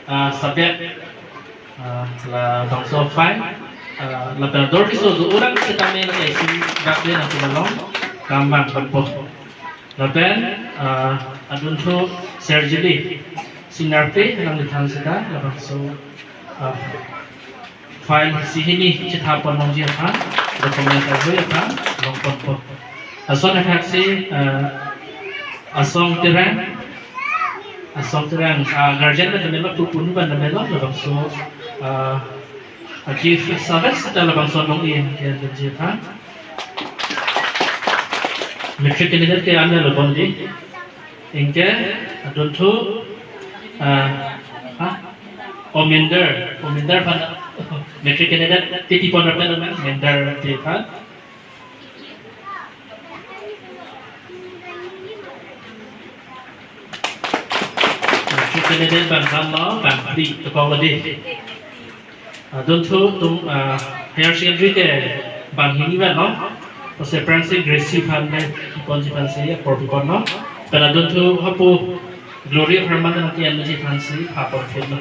subject là bằng số phái là từ đôi cái số dụ đang kita may là cái xin đặc biệt là kita long gambar bentuk laten adun tu surgery sinarpe yang ditang kita là bằng số file sihini kita pernah jiakan dokumen terbuka long bentuk asal nak si asong terang guardian na melok tupun ba na melok la bangso chief service ta la bangso nong in ke jiha metric candidate ke anda lo bondi ingke adon thu omender pan metric candidate titi pon ra na mender ti kan Kemudian bangsa bang di tukau lagi. Dontu higher secondary ke bang ini kan pasal Prancis Gracie Pandai konjipan saya perbukan Karena dontu hapu Gloria Herman nanti yang menjadi Prancis apa film